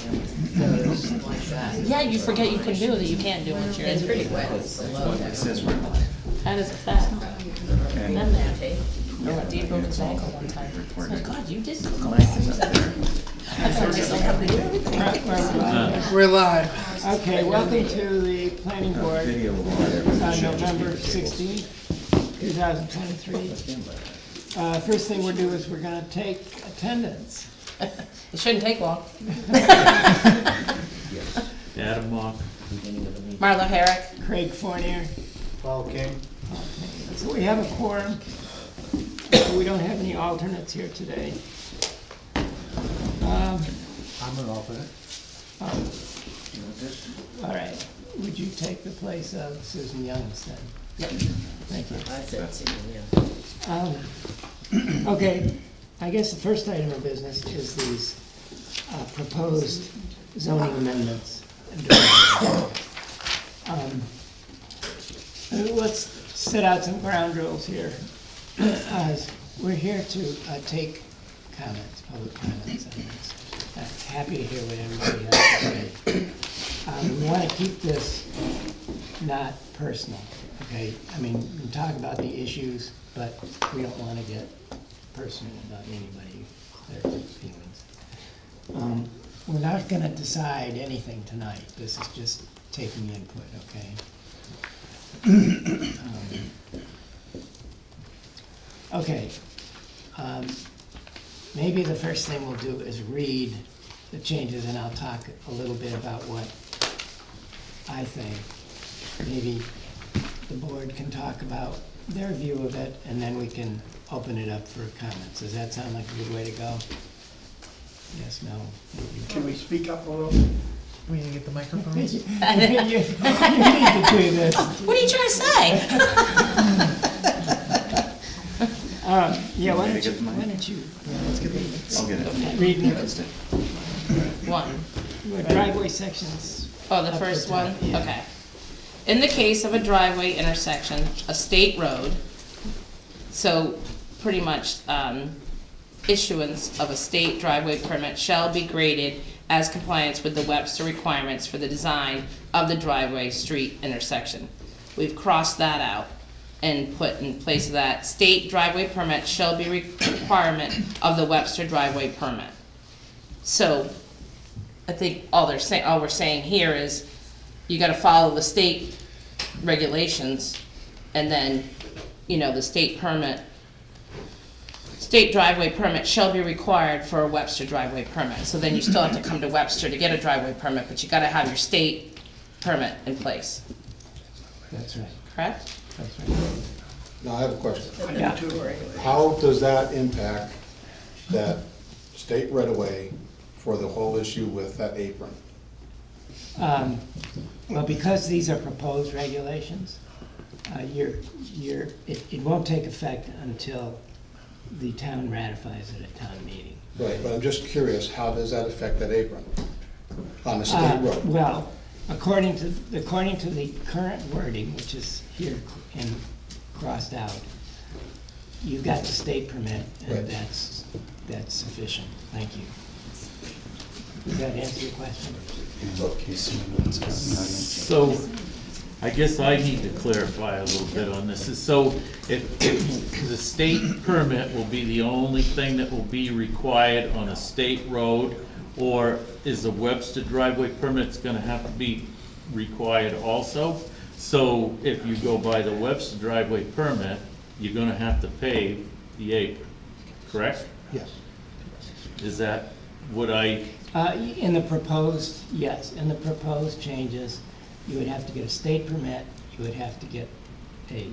Like that. Yeah, you forget you can do that you can't do once you're It's in. pretty wet, it's below It that. says right. That is a fact. And Been there. Tape. Oh, Dave broke his it's all ankle one time. Oh my recorded. God, you did. Mike is up there. I found myself having to do everything. We're live. Okay, welcome to the planning board Video of all that. on November 16th, 2023. First thing we'll do is we're gonna take attendance. It shouldn't take long. Adam Mock. Marlo Herrick. Craig Fournier. Paul King. So we have a quorum. We don't have any alternates here today. I'm an alternate. All right, would you take the place of Susan Young's then? Yep. Thank you. I said, yeah. Okay, I guess the first item of business is these proposed zoning amendments. Let's set out some ground rules here. We're here to take comments, public comments on this. Happy to hear what everybody has to say. We want to keep this not personal, okay? I mean, we can talk about the issues, but we don't want to get personal about anybody, their feelings. We're not going to decide anything tonight. This is just taking input, okay? Okay. Maybe the first thing we'll do is read the changes, and I'll talk a little bit about what I think. Maybe the board can talk about their view of it, and then we can open it up for comments. Does that sound like a good way to go? Yes, no? Can we speak up a little? We need to get the microphone. You need to do this. What are you trying to say? Yeah, why Want me don't to you, get the mic? why don't you I'll get it. read me One. the driveway sections? Oh, the Up first the top, one? yeah. Okay. In the case of a driveway intersection, a state road, so pretty much, issuance of a state driveway permit shall be graded as compliance with the Webster requirements for the design of the driveway street intersection. We've crossed that out and put in place of that, state driveway permit shall be requirement of the Webster driveway permit. So, I think all we're saying here is, you gotta follow the state regulations, and then, you know, the state driveway permit shall be required for a Webster driveway permit. So then you still have to come to Webster to get a driveway permit, but you gotta have your state permit in place, That's right, correct? that's right. Now, I have a question. Yeah. How does that impact that state right-of-way for the whole issue with that apron? Well, because these are proposed regulations, it won't take effect until the town ratifies it at town meeting. Right, but I'm just curious, how does that affect that apron on the state road? Well, according to the current wording, which is here and crossed out, you've got the state permit, and Right. that's sufficient. Thank you. Does that answer your question? So, I guess I need to clarify a little bit on this. So, if the state permit will be the only thing that will be required on a state road, or is the Webster driveway permit's gonna have to be required also? So, if you go by the Webster driveway permit, you're gonna have to pave the apron, correct? Yes. Is that what I, In the proposed, yes, in the proposed changes, you would have to get a state permit, you would have to get a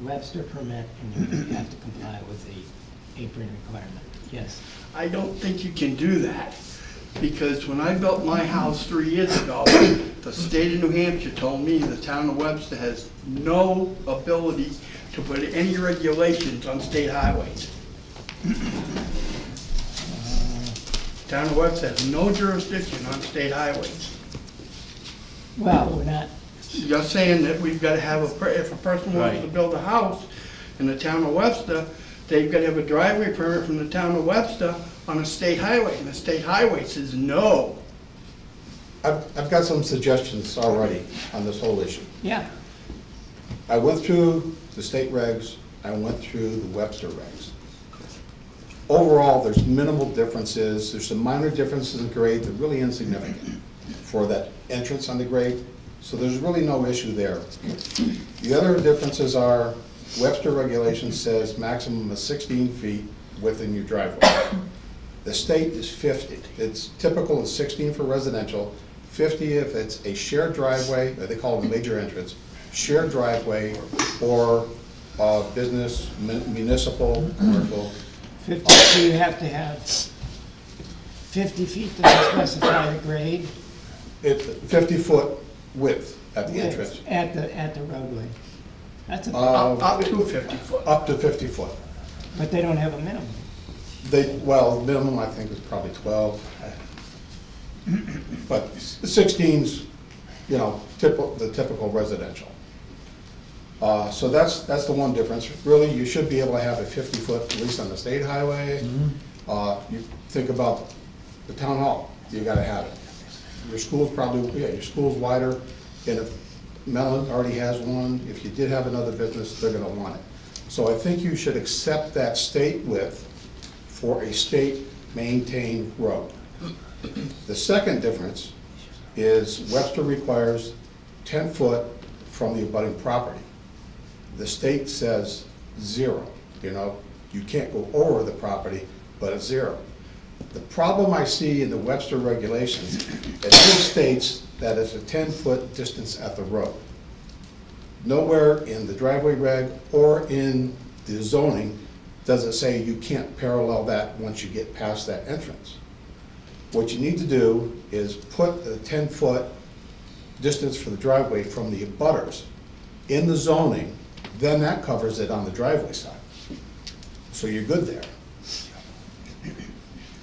Webster permit, and you would have to comply with the apron requirement, yes. I don't think you can do that, because when I built my house 3 years ago, the state of New Hampshire told me the town of Webster has no ability to put any regulations on state highways. Town of Webster has no jurisdiction on state highways. Well, we're not, You're saying that we've got to have if a person wants to Right. build a house in the town of Webster, they've got to have a driveway permit from the town of Webster on a state highway, and the state highway says no. I've got some suggestions already on this whole issue. Yeah, I went through the state regs, I went through the Webster regs. Overall, there's minimal differences, there's some minor differences in grade, they're really insignificant for that entrance on the grade, so there's really no issue there. The other differences are, Webster regulation says maximum of 16 feet within your driveway. The state is 50. It's typical is 16 for residential, 50 if it's a shared driveway, or they call it a major entrance, shared driveway, or business, municipal, commercial. 50, so you have to have 50 feet to specify the grade. It's 50-foot width at the entrance, At the roadway. That's a, Up to 50 foot. up to 50 foot. but they don't have a minimum. Well, minimum I think is probably 12. But 16's, you know, the typical residential. So that's the one difference. Really, you should be able to have a 50-foot, at least on the state highway. You think about the town hall, you gotta have it. Your school's probably, yeah, your school's wider, and if Mellon already has one, if you did have another business, they're gonna want it. So I think you should accept that state width for a state-maintained road. The second difference is Webster requires 10 foot from the abutting property. The state says 0, you know, you can't go over the property, but it's 0. The problem I see in the Webster regulations, it states that it's a 10-foot distance at the road. Nowhere in the driveway reg or in the zoning does it say you can't parallel that once you get past that entrance. What you need to do is put the 10-foot distance for the driveway from the abutters in the zoning, then that covers it on the driveway side. So you're good there.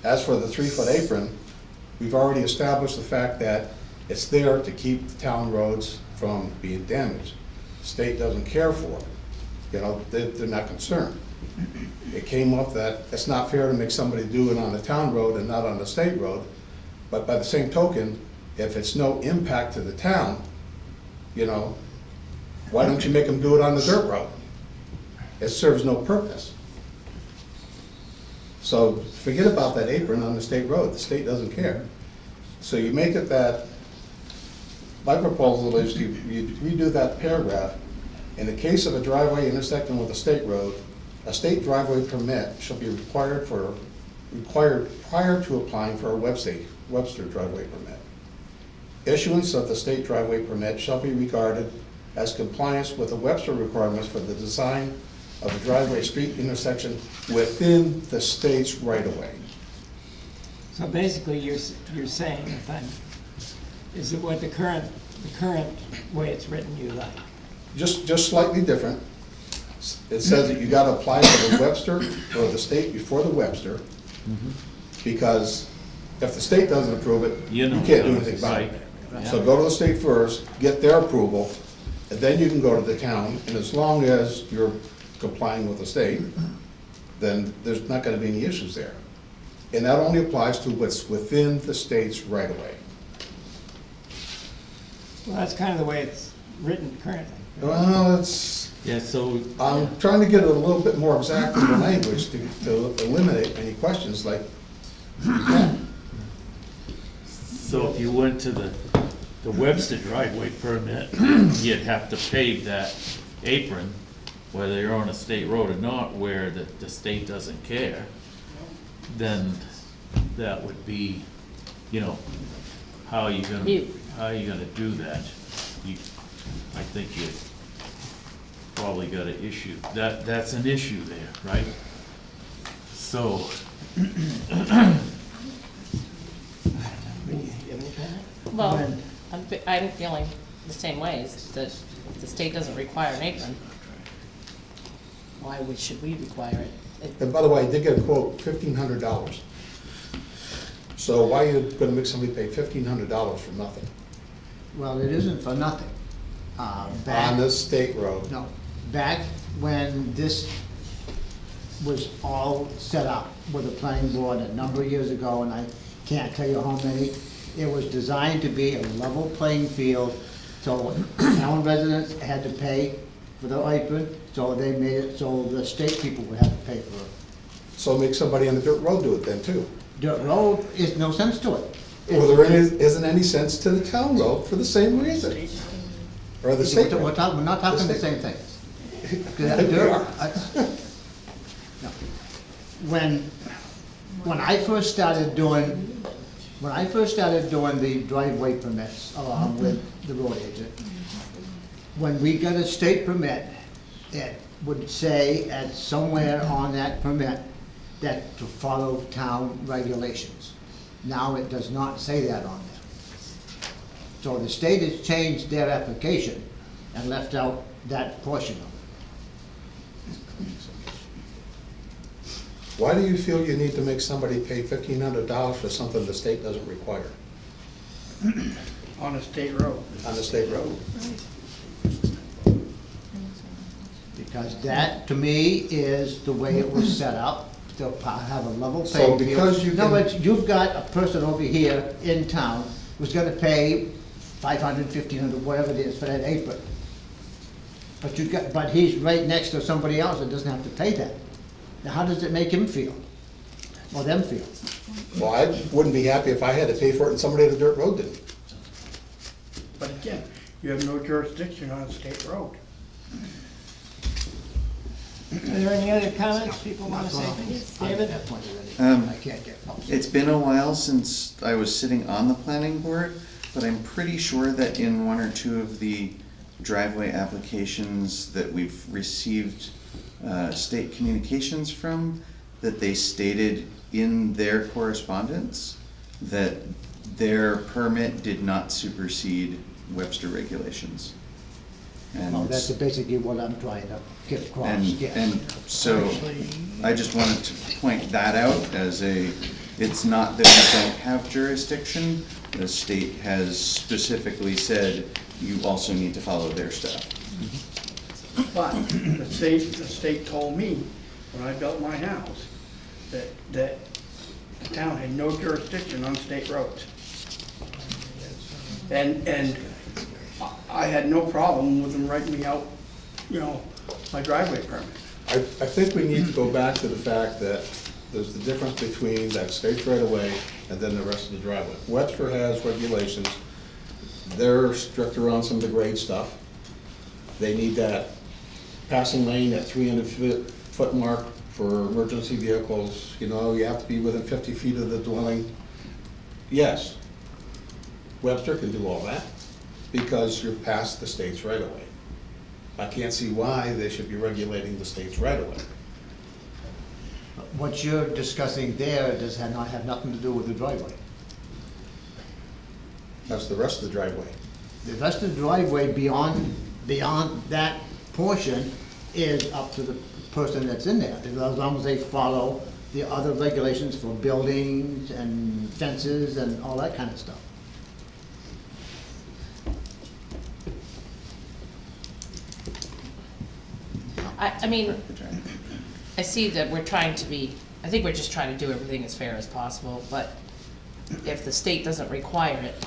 As for the 3-foot apron, we've already established the fact that it's there to keep the town roads from being damaged. The state doesn't care for it. You know, they're not concerned. It came up that it's not fair to make somebody do it on the town road and not on the state road, but by the same token, if it's no impact to the town, you know, why don't you make them do it on the dirt road? It serves no purpose. So forget about that apron on the state road, the state doesn't care. So you make it that, my proposal is you redo that paragraph. In the case of a driveway intersecting with a state road, a state driveway permit shall be required prior to applying for a Webster driveway permit. Issuance of the state driveway permit shall be regarded as compliance with the Webster requirements for the design of a driveway street intersection within the state's right-of-way. So basically, you're saying, if I'm, is it what the current way it's written you like? Just slightly different. It says that you gotta apply for the Webster or the state before the Webster, because if the state doesn't approve it, you can't do anything about it. So go to the state first, get their approval, and then you can go to the town, and as long as you're complying with the state, then there's not gonna be any issues there. And that only applies to what's within the state's right-of-way. Well, that's kind of the way it's written currently. Well, it's, Yeah, so, I'm trying to get it a little bit more exact in the language to eliminate any questions like, so if you went to the Webster driveway permit, you'd have to pave that apron, whether you're on a state road or not, where the state doesn't care, then that would be, you know, how are you gonna do that? I think you probably got an issue, that's an issue there, right? So, Well, I'm feeling the same way, is that if the state doesn't require an apron, why should we require it? and by the way, I did get a quote, $1,500. So why are you gonna make somebody pay $1,500 for nothing? Well, it isn't for nothing. On Back, this state road? no, back when this was all set up with the planning board a number of years ago, and I can't tell you how many It was designed to be a level playing field, so town residents had to pay for the apron, so they made it so the state people would have to pay for it. So make somebody on the dirt road do it then too. Dirt road is no sense to it. Well, there isn't any sense to the town road for the same reason. Or the state road. We're not talking the same thing. No. When I first started doing the driveway permits along with the road agent, when we got a state permit, it would say at somewhere on that permit that to follow town regulations. Now it does not say that on there. So the state has changed their application and left out that portion of it. Why do you feel you need to make somebody pay $1,500 for something the state doesn't require On a state road. on the state road? Because that, to me, is the way it was set up, to have a level So playing field. because you No, can- but you've got a person over here in town who's gonna pay 500, 1,500, whatever it is, for that apron. But he's right next to somebody else that doesn't have to pay that. Now, how does it make him feel? Or them feel? Well, I wouldn't be happy if I had to pay for it and somebody on the dirt road didn't. But again, you have no jurisdiction on a state road. Are there any other comments people want to say? I'm at David? that point already. Um, I can't get close. It's been a while since I was sitting on the planning board, but I'm pretty sure that in one or two of the driveway applications that we've received state communications from, that they stated in their correspondence that their permit did not supersede Webster regulations. And Oh, that's basically what I'm trying to get across, yes. And so, I just wanted to point that out as it's not that we don't have jurisdiction. The state has specifically said you also need to follow their stuff. But the state told me, when I built my house, that the town had no jurisdiction on state roads. And I had no problem with them writing me out, my driveway permit. I think we need to go back to the fact that there's the difference between that state right of way and then the rest of the driveway. Webster has regulations. They're stricter on some of the grade stuff. They need that passing lane at 300-foot mark for emergency vehicles. You have to be within 50 feet of the dwelling. Yes, Webster can do all that because you're past the state's right of way. I can't see why they should be regulating the state's right of way. What you're discussing there not have nothing to do with the driveway. That's the rest of the driveway. The rest of the driveway beyond that portion is up to the person that's in there, as long as they follow the other regulations for buildings and fences and all that kind of stuff. I mean, I see that we're trying to be, I think we're just trying to do everything as fair as possible, but if the state doesn't require it,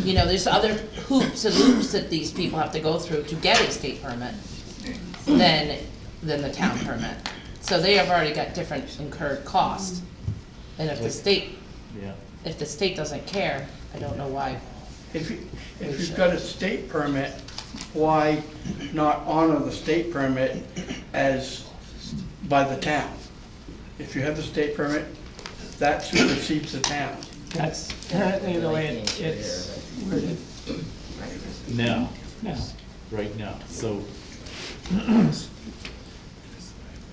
there's other hoops and loops that these people have to go through to get a state permit than the town permit. So they have already got different incurred costs. And if the state doesn't care, I don't know why. If you've got a state permit, why not honor the state permit as by the town? If you have the state permit, that supersedes the town. That's currently the way it's worded Now, now. right now, so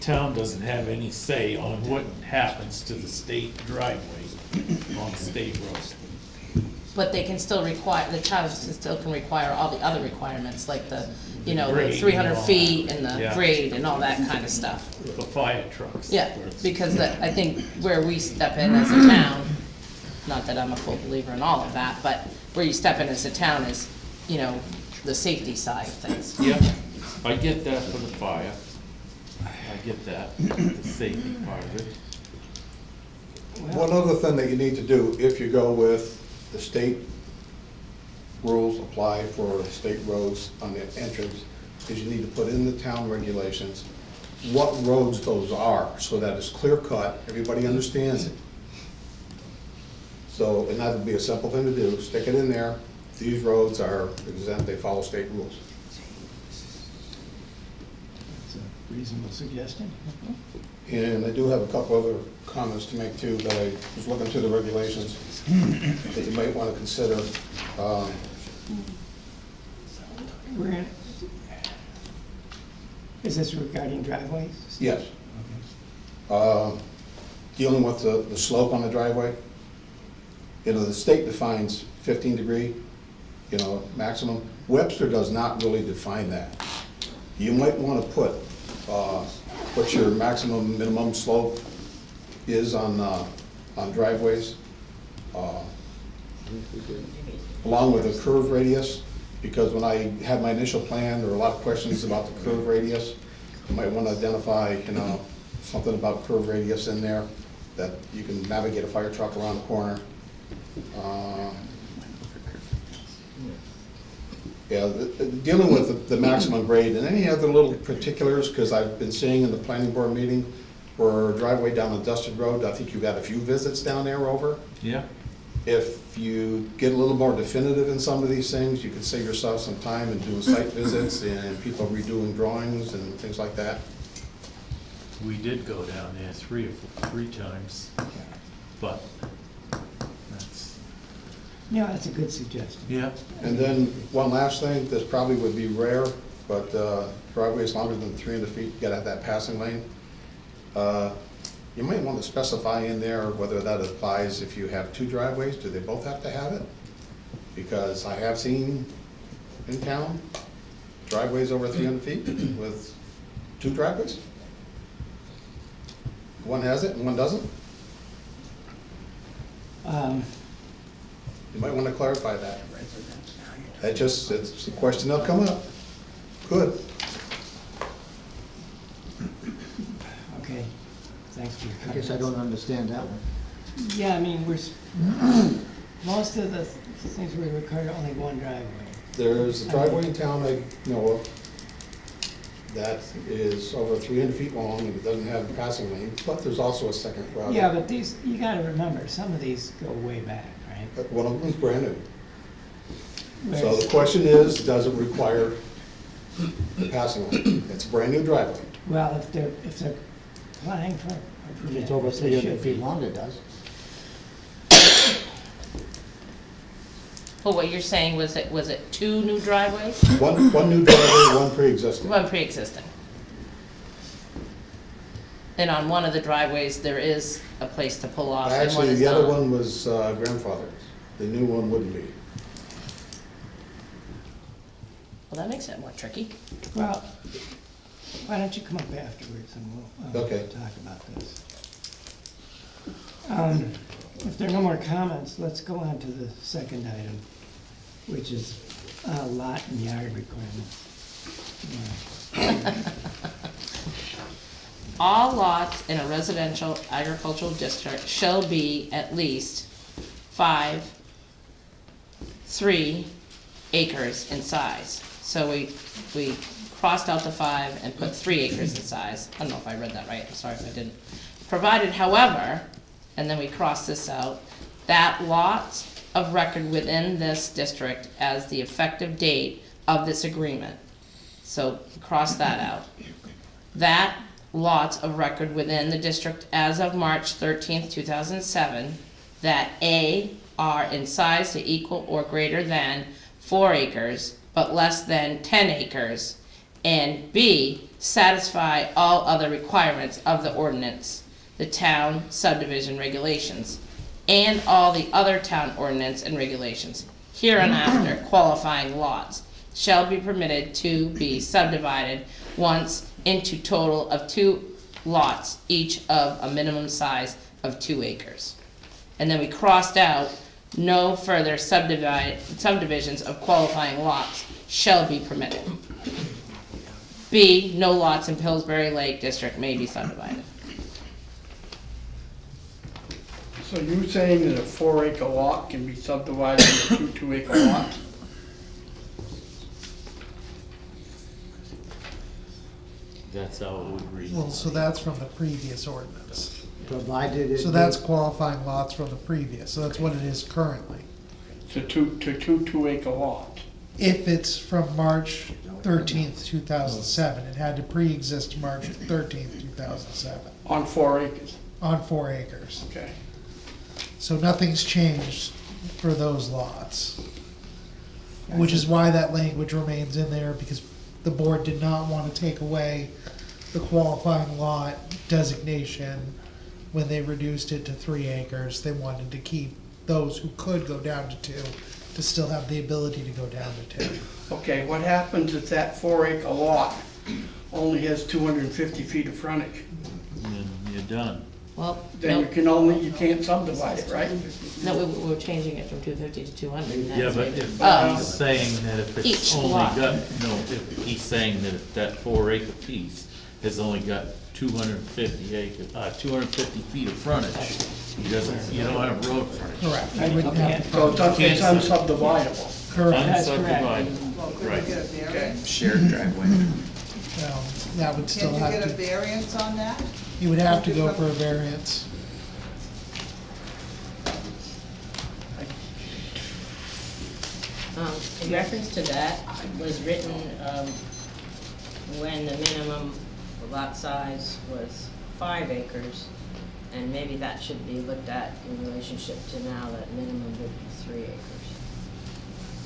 town doesn't have any say on what happens to the state driveway on state roads. But they can still require, the town still can require all the other requirements, like the grade the and 300 all feet that. and the Yeah. grade and all that kind of stuff. The fire trucks. Yeah, where it's- because I think where we step in as a town, not that I'm a full believer in all of that, but where you step in as a town is, the safety side of things. Yeah, I get that for the fire. I get that, the safety part of it. One other thing that you need to do, if you go with the state rules apply for state roads on the entrance, is you need to put in the town regulations what roads those are, so that it's clear cut, everybody understands it. So, and that would be a simple thing to do, stick it in there, these roads are exempt, they follow state rules. It's a reasonable suggestion. And I do have a couple other comments to make too, that I was looking through the regulations that you might want to consider. We're in, is this regarding driveways? Yes. Dealing with the slope on the driveway, you know, the state defines 15-degree, you know, maximum. Webster does not really define that. You might want to put what your maximum, minimum slope is on driveways, along with a curve radius, because when I had my initial plan, there were a lot of questions about the curve radius. You might want to identify, you know, something about curve radius in there, that you can navigate a fire truck around the corner. Yeah, dealing with the maximum grade and any other little particulars, because I've been seeing in the planning board meeting where driveway down a dusted road, I think you've got a few visits down there over. Yeah. If you get a little more definitive in some of these things, you could save yourself some time and do site visits and people redoing drawings and things like that. We did go down there three times, but that's, Yeah, that's a good suggestion. yeah. And then one last thing, this probably would be rare, but driveway is longer than 300 feet, you gotta have that passing lane. You might want to specify in there whether that applies if you have two driveways, do they both have to have it? Because I have seen in town driveways over 300 feet with two driveways. One has it and one doesn't. You might want to clarify that. It's a question that'll come up. Good. Okay, thanks for your I comments. guess I don't understand that one. Yeah, I mean, most of the things we require only one driveway. There's a driveway in town I know of that is over 300 feet long and it doesn't have a passing lane, but there's also a second driveway. Yeah, but these, you gotta remember, some of these go way back, right? But one of them is brand new. So Whereas- the question is, does it require a passing lane? It's a brand new driveway. Well, if they're applying for a If permit, it's over they 300 should feet be. long, it does. But what you're saying was it two new driveways? One new driveway, one pre-existing. One pre-existing. And on one of the driveways, there is a place to pull off and one Actually, is the other not. one was grandfathered. The new one wouldn't be. Well, that makes it more tricky. Well, why don't you come up afterwards and we'll Okay. talk about this. If there are no more comments, let's go on to the second item, which is lot and yard requirements. All lots in a residential agricultural district shall be at least 3 acres in size. So we crossed out the 5 and put 3 acres in size. I don't know if I read that right, I'm sorry if I didn't. Provided, however, and then we cross this out, that lot of record within this district as the effective date of this agreement. So cross that out. That lots of record within the district as of March 13th, 2007, that A, are in size to equal or greater than 4 acres, but less than 10 acres, and B, satisfy all other requirements of the ordinance, the town subdivision regulations, and all the other town ordinance and regulations, hereinafter qualifying lots, shall be permitted to be subdivided once into total of 2 lots, each of a minimum size of 2 acres. And then we crossed out, no further subdivisions of qualifying lots shall be permitted. B, no lots in Pillsbury Lake District may be subdivided. So you're saying that a 4-acre lot can be subdivided into 2 2-acre lots? That's how it would read. Well, so that's from the previous ordinance. Provided it. So that's qualifying lots from the previous, so that's what it is currently. To two 2-acre lots? If it's from March 13th, 2007, it had to pre-exist March 13th, 2007, On 4 acres, on 4 acres. okay. So nothing's changed for those lots. Which is why that language remains in there, because the board did not want to take away the qualifying lot designation when they reduced it to 3 acres. They wanted to keep those who could go down to 2 to still have the ability to go down to 2. Okay, what happens if that 4-acre lot only has 250 feet of frontage? And you're done. Well, Then you can't subdivide it, right? no, we're changing it from 250 to 200. Yeah, but if Oh. he's saying that if Each it's only lot. got, no, if he's saying that if that 4-acre piece has only got 250 feet of frontage, he doesn't, you don't have road frontage. Correct. I wouldn't have, So it's unsubdividable. correct. That's correct. Unsubdivided, Well, could you right. get a variance? Shared driveway. Well, that would still Can you have get a to, variance on that? you would have to go for a variance. In reference to that, was written when the minimum lot size was 5 acres, and maybe that should be looked at in relationship to now that minimum would be 3 acres.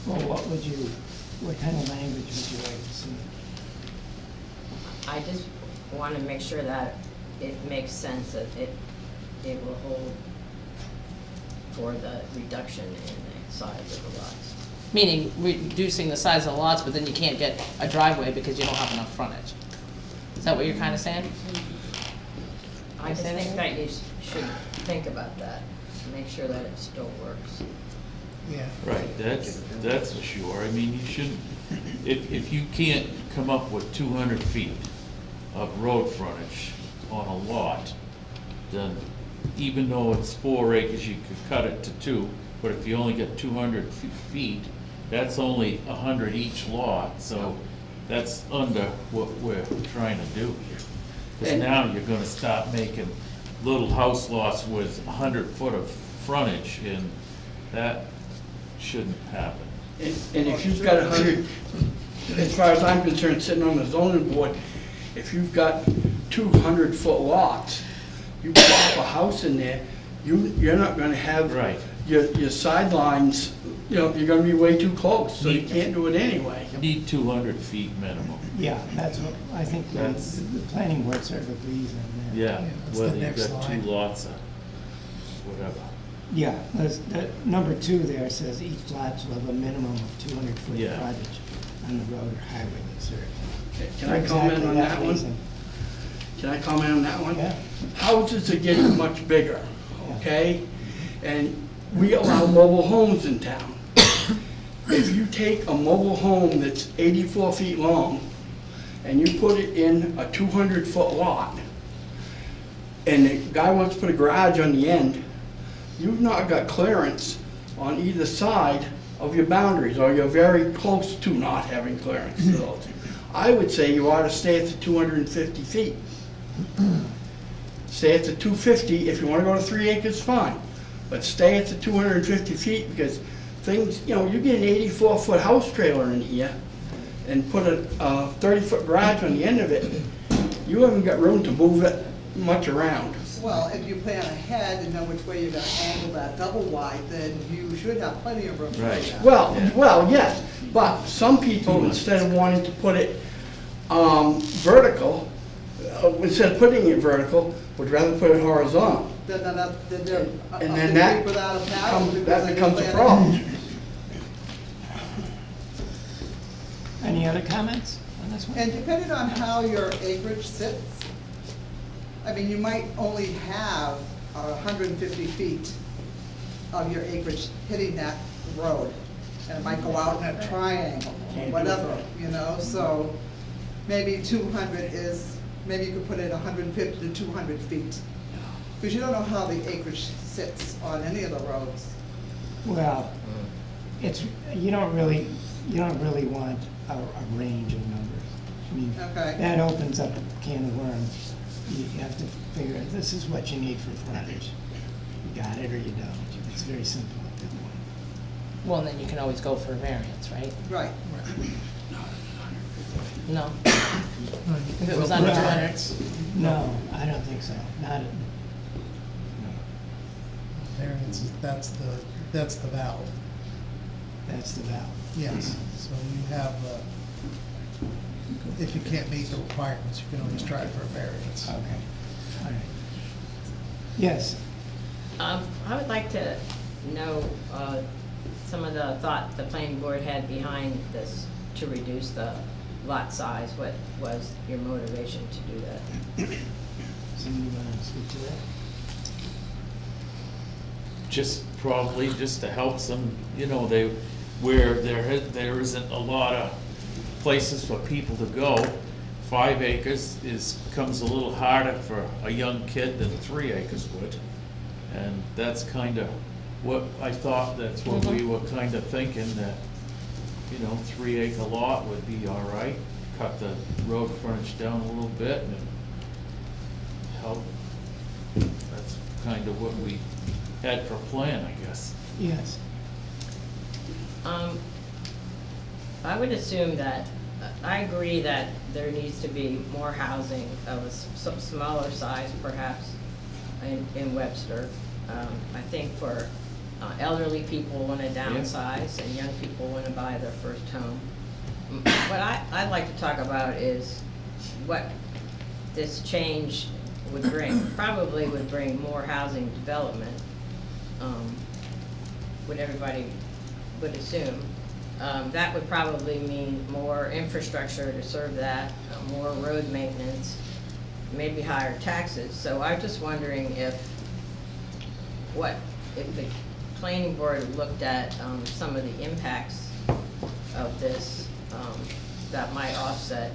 Well, what kind of language would you like to see? I just want to make sure that it makes sense, that it will hold for the reduction in the size of the lots. Meaning reducing the size of the lots, but then you can't get a driveway because you don't have enough frontage. Is that what you're kind of saying? I just think that you should think about that, and make sure that it still works. Yeah. Right, that's for sure. I mean, you shouldn't, if you can't come up with 200 feet of road frontage on a lot, then even though it's 4 acres, you could cut it to 2, but if you only get 200 feet, that's only 100 each lot, so that's under what we're trying to do here. Because And- now you're gonna start making little house lots with 100 foot of frontage, and that shouldn't happen. And if you've got 100, as far as I'm concerned, sitting on the zoning board, if you've got 200-foot lots, you plop a house in there, you're not gonna have Right. your sidelines, you're gonna be way too close, so you can't do it anyway. You need 200 feet minimum. Yeah, that's what, I think the That's- the planning board sort of agrees on that. Yeah, that's the whether you've next got 2 line. lots or whatever. Yeah, number 2 there says each lot shall have a minimum of 200 foot Yeah. frontage on the road or highway that serves. Can I comment on that one? reason. Can I comment on that one? Yeah. Houses are getting much bigger, okay? And we allow mobile homes in town. If you take a mobile home that's 84 feet long and you put it in a 200-foot lot, and the guy wants to put a garage on the end, you've not got clearance on either side of your boundaries, or you're very close to not having clearance to those. I would say you ought to stay at the 250 feet. Stay at the 250, if you wanna go to 3 acres, fine, but stay at the 250 feet, because things, you get an 84-foot house trailer in here, and put a 30-foot garage on the end of it, you haven't got room to move it much around. Well, if you plan ahead and know which way you're gonna angle that double wide, then you should have plenty of room to do Right. that. Well, yes, but some people, instead of wanting to put it vertical, instead of putting it vertical, would rather put it horizontal. Then they're And then that without a paddle. that becomes a problem. Any other comments on this one? And depending on how your acreage sits, I mean, you might only have 150 feet of your acreage hitting that road. And it might go out in a triangle, or whatever, so maybe 200 is, maybe you could put it 150 to 200 feet Because you don't know how the acreage sits on any of the roads. Well, it's, you don't really want a range of numbers. I mean, Okay. that opens up a can of worms. You have to figure, this is what you need for frontage. You got it or you don't. It's very simple at that point. Well, and then you can always go for a variance, right? Right. No? If it was under 200? No, I don't think so. Not, Variance, that's the valve, that's the valve. yes. So you have, if you can't meet the requirements, you can always try for a variance. Okay, all right. Yes, I would like to know, some of the thought the planning board had behind this to reduce the lot size. What was your motivation to do that? somebody want to speak to that? Just probably just to help some, you know, where there isn't a lot of places for people to go. 5 acres comes a little harder for a young kid than 3 acres would. And that's kind of what I thought, that's what we were kind of thinking, that, you know, 3 acre lot would be all right. Cut the road frontage down a little bit and help. That's kind of what we had for plan, I guess. Yes. I would assume that, I agree that there needs to be more housing of a some smaller size perhaps in Webster. I think for elderly people want to downsize and young people want to buy their first home. What I'd like to talk about is what this change would bring. Probably would bring more housing development, what everybody would assume. That would probably mean more infrastructure to serve that, more road maintenance, maybe higher taxes. So I'm just wondering if the planning board looked at some of the impacts of this that might offset.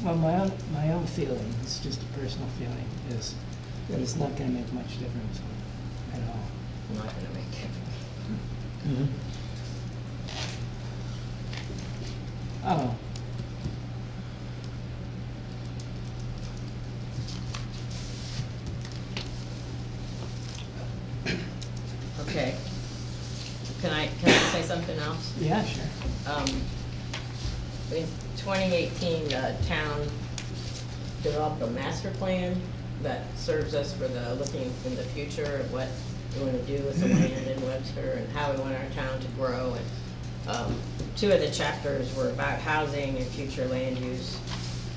Well, my own feeling, it's just a personal feeling, is that it's not gonna make much difference at all. Not gonna make difference. Oh. Okay. Can I say something else? Yeah, sure. In 2018, the town developed a master plan that serves us for looking in the future at what we want to do with the land in Webster and how we want our town to grow. And 2 of the chapters were about housing and future land use.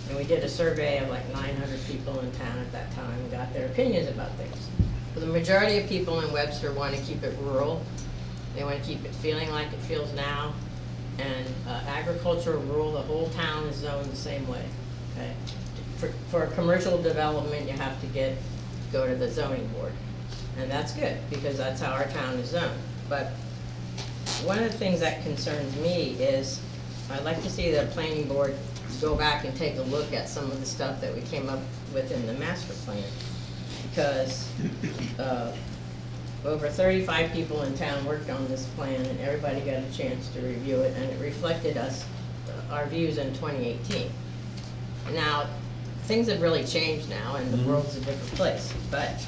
And we did a survey of like 900 people in town at that time and got their opinions about things. But the majority of people in Webster want to keep it rural. They want to keep it feeling like it feels now. And agricultural, rural, the whole town is zoned the same way. Okay? For commercial development, you have to go to the zoning board. And that's good, because that's how our town is zoned. But one of the things that concerns me is, I'd like to see the planning board go back and take a look at some of the stuff that we came up with in the master plan. Because over 35 people in town worked on this plan, and everybody got a chance to review it, and it reflected our views in 2018. Now, things have really changed now, and the world's a different place. But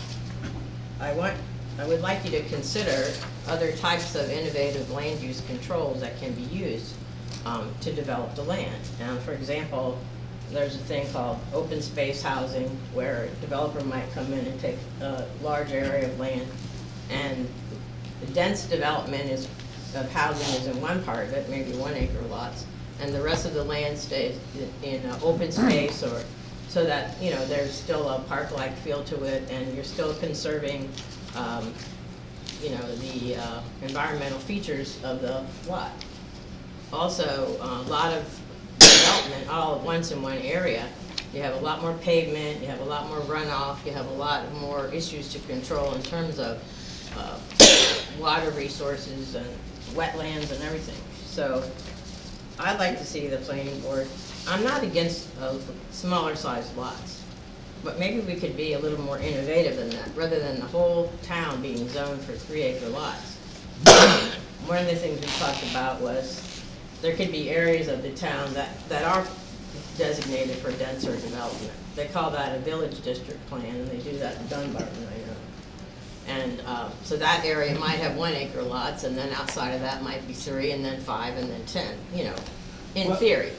I would like you to consider other types of innovative land use controls that can be used to develop the land. Now, for example, there's a thing called open space housing, where a developer might come in and take a large area of land, and the dense development of housing is in one part of it, maybe 1 acre lots, and the rest of the land stays in open space, or so that, you know, there's still a park-like feel to it, and you're still conserving, you know, the environmental features of the lot. Also, a lot of development all at once in one area. You have a lot more pavement, you have a lot more runoff, you have a lot more issues to control in terms of water resources and wetlands and everything. So I'd like to see the planning board, I'm not against smaller sized lots, but maybe we could be a little more innovative than that, rather than the whole town being zoned for 3-acre lots. One of the things we talked about was, there could be areas of the town that are designated for denser development. They call that a village district plan, and they do that in Dunbarton, I know. And so that area might have 1-acre lots, and then outside of that might be 3, and then 5, and then 10, you know, in Well- theory.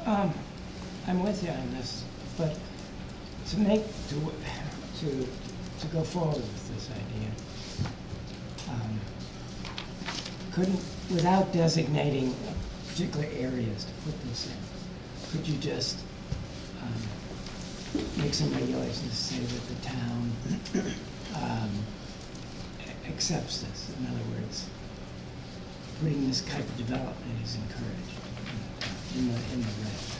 I'm with you on this, but to go forward with this idea, couldn't, without designating particular areas to put this in, could you just make some regulations to say that the town accepts this? In other words, putting this type of development is encouraged in the regs.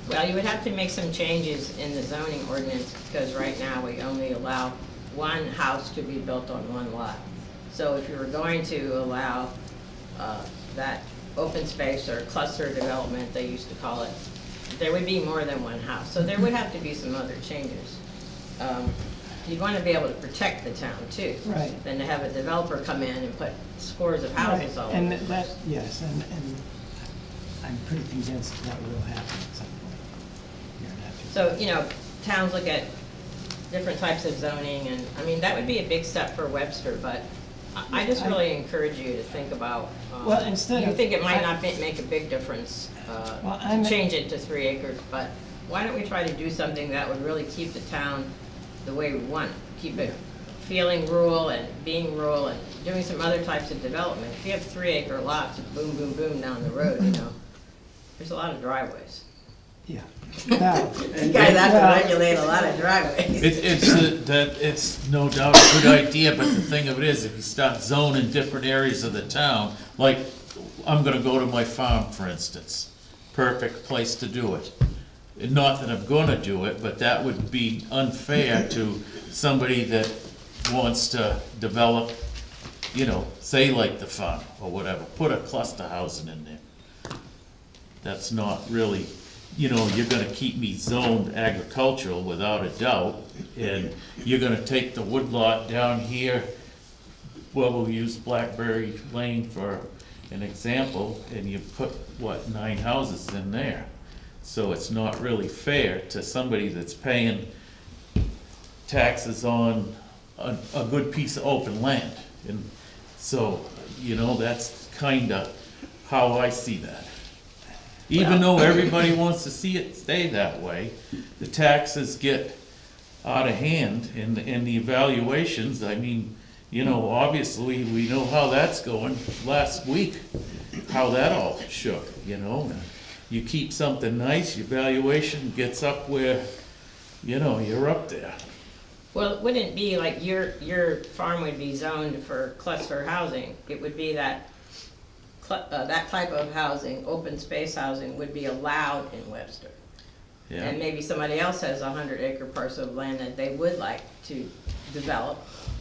Well, you would have to make some changes in the zoning ordinance, because right now we only allow one house to be built on one lot. So if you were going to allow that open space or cluster development, they used to call it, there would be more than one house. So there would have to be some other changes. You'd want to be able to protect the town too. Right. Than to have a developer come in and put scores of houses all over. And the place. that, yes, and I'm pretty convinced that will happen at some point. Here and after. So, you know, towns look at different types of zoning, and, I mean, that would be a big step for Webster, but I just really encourage you to think about, Well, instead you of- think it might not make a big difference Well, to I'm- change it to 3 acres, but why don't we try to do something that would really keep the town the way we want it? Keep it feeling rural and being rural and doing some other types of development. If you have 3-acre lots, boom, boom, boom down the road, you know, there's a lot of driveways. Yeah. Now, You guys have to well- regulate a lot of driveways. It's no doubt a good idea, but the thing of it is, if you start zoning different areas of the town, like, I'm gonna go to my farm, for instance, perfect place to do it. Not that I'm gonna do it, but that would be unfair to somebody that wants to develop, you know, say like the farm or whatever, put a cluster housing in there. That's not really, you know, you're gonna keep me zoned agricultural without a doubt, and you're gonna take the woodlot down here, well, we'll use Blackberry Lane for an example, and you put, what, 9 houses in there. So it's not really fair to somebody that's paying taxes on a good piece of open land. And so, you know, that's kinda how I see that. Even though everybody wants to see it stay that way, the taxes get out of hand and the evaluations, I mean, you know, obviously, we know how that's going last week, how that all shook, you know? You keep something nice, your valuation gets up where, you know, you're up there. Well, it wouldn't be like your farm would be zoned for cluster housing. It would be that that type of housing, open space housing, would be allowed in Webster. Yeah. And maybe somebody else has a 100-acre parcel of land that they would like to develop,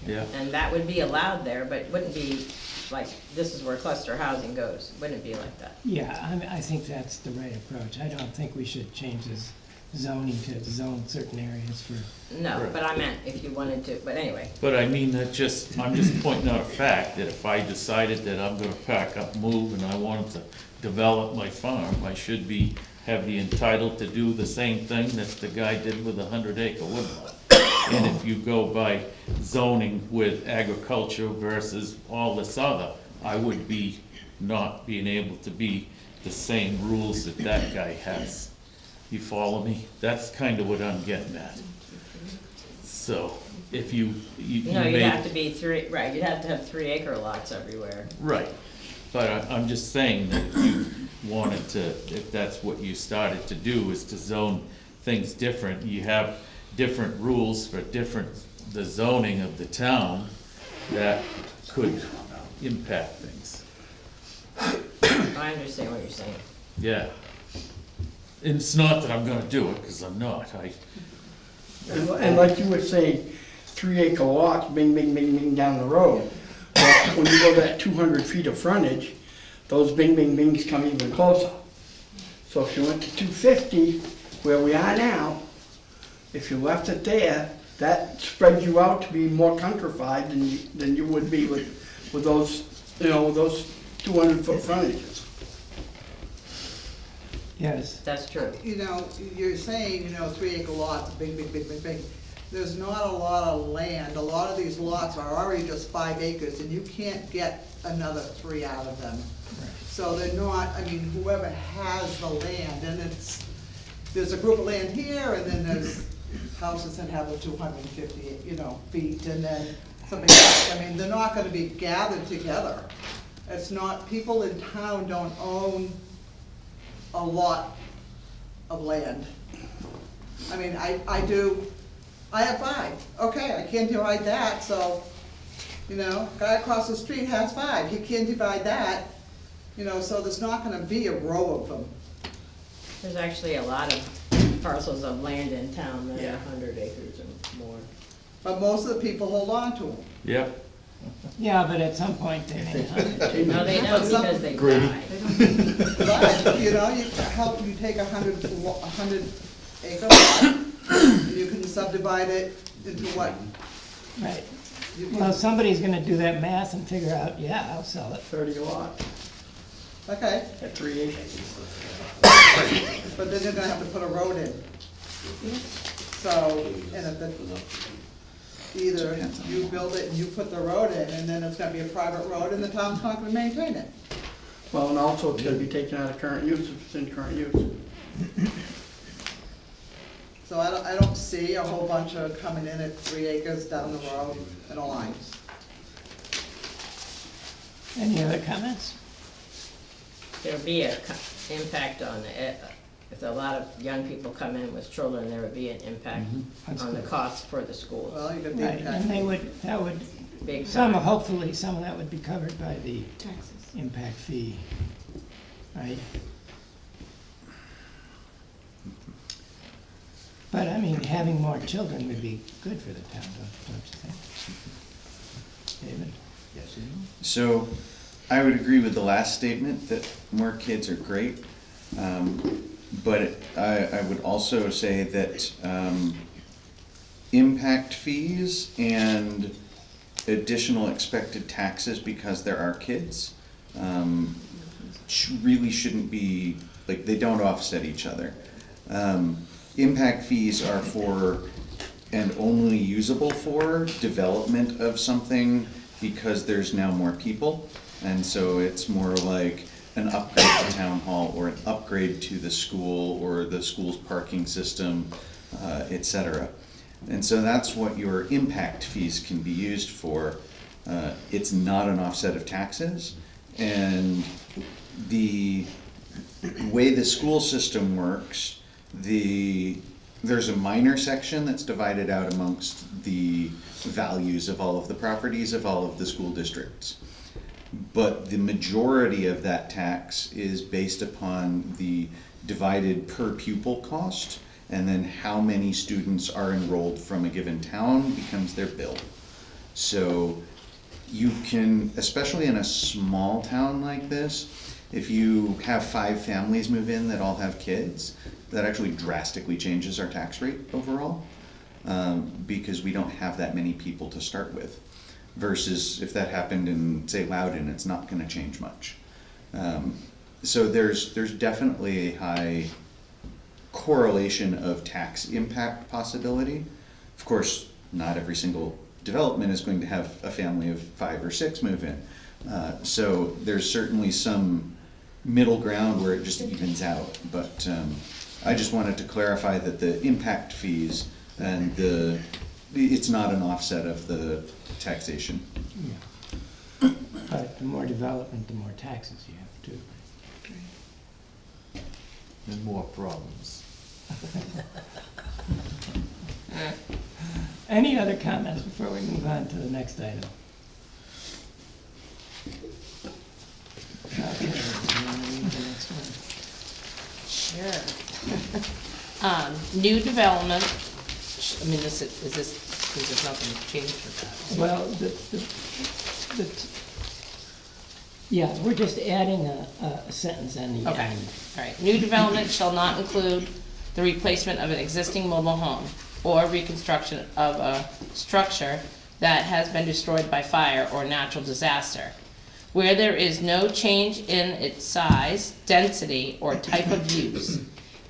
Yeah, and that would be allowed there, but it wouldn't be like, this is where cluster housing goes. It wouldn't be like that. yeah, I think that's the right approach. I don't think we should change this zoning to zone certain areas for, No, Right. but I meant if you wanted to, but anyway. but I mean, I'm just pointing out a fact, that if I decided that I'm gonna pack up, move, and I wanted to develop my farm, I should have the entitled to do the same thing that the guy did with a 100-acre woodlot. And if you go by zoning with agriculture versus all this other, I would be not being able to be the same rules that that guy has. You follow me? That's kind of what I'm getting at. So, if you No, you'd made- have to be right, you'd have to have 3-acre lots everywhere. Right, but I'm just saying that if you wanted to, if that's what you started to do, is to zone things different, you have different rules for the zoning of the town, that could impact things, I understand what you're saying. yeah. And it's not that I'm gonna do it, because I'm not, And like you were saying, 3-acre lots, bing, bing, bing, bing down the road. But when you go that 200 feet of frontage, those bing, bing, bings come even closer. So if you went to 250, where we are now, if you left it there, that spreads you out to be more countrified than you would be with those, you know, with those 200-foot frontages. Yes, That's true. You know, you're saying, 3-acre lots, big, big, big, big, big. There's not a lot of land. A lot of these lots are already just 5 acres, and you can't get another 3 out of them. So they're not, I mean, whoever has the land, and there's a group of land here, and then there's houses that have the 250, feet, and then something else. I mean, they're not gonna be gathered together. It's not, people in town don't own a lot of land. I mean, I do, I have 5, okay, I can't divide that, so, guy across the street has 5, he can't divide that, so there's not gonna be a row of them. There's actually a lot of parcels of land in town that Yeah. are 100 acres and more. But most of the people hold on to them. Yep. yeah, but at some point they may not. No, they don't, because they Grady. die. But, you take a 100-acre lot, and you can subdivide it into what? Right. You can- Well, somebody's gonna do that math and figure out, yeah, I'll sell it. 30 a lot Okay, at 3 acres. but then you're gonna have to put a road in. So, and if it, either you build it and you put the road in, and then it's gonna be a private road, and the town's not gonna maintain it. Well, and also it's gonna be taken out of current use if it's in current use. So I don't see a whole bunch of coming in at 3 acres down the road in a line. Any other comments? There'll be a impact on, if a lot of young people come in with children, there would be an impact That's on the good. cost for the schools. Well, you got the Right, and impact. that would, Big some, time. hopefully, some of that would be covered by the Taxes. impact fee, right? But, I mean, having more children would be good for the town, don't you think? David? So, I would agree with the last statement, that more kids are great. But I would also say that, impact fees and additional expected taxes because there are kids, really shouldn't be, like, they don't offset each other. Impact fees are for, and only usable for, development of something because there's now more people. And so it's more like an upgrade to town hall, or an upgrade to the school, or the school's parking system, et cetera. And so that's what your impact fees can be used for. It's not an offset of taxes, and the way the school system works, there's a minor section that's divided out amongst the values of all of the properties of all of the school districts. But the majority of that tax is based upon the divided per pupil cost, and then how many students are enrolled from a given town becomes their bill. So you can, especially in a small town like this, if you have 5 families move in that all have kids, that actually drastically changes our tax rate overall, because we don't have that many people to start with. Versus if that happened in, say, Loudon, it's not gonna change much. So there's definitely a high correlation of tax impact possibility. Of course, not every single development is going to have a family of 5 or 6 move in. So there's certainly some middle ground where it just evens out. But I just wanted to clarify that the impact fees and it's not an offset of the taxation. But the more development, the more taxes you have too. And more problems. Any other comments before we move on to the next item? Okay, you wanna read the next one? Sure. New development, I mean, is there's nothing changed with that. Well, yeah, we're just adding a sentence on the Okay, end. all right. New development shall not include the replacement of an existing mobile home or reconstruction of a structure that has been destroyed by fire or natural disaster, where there is no change in its size, density, or type of use,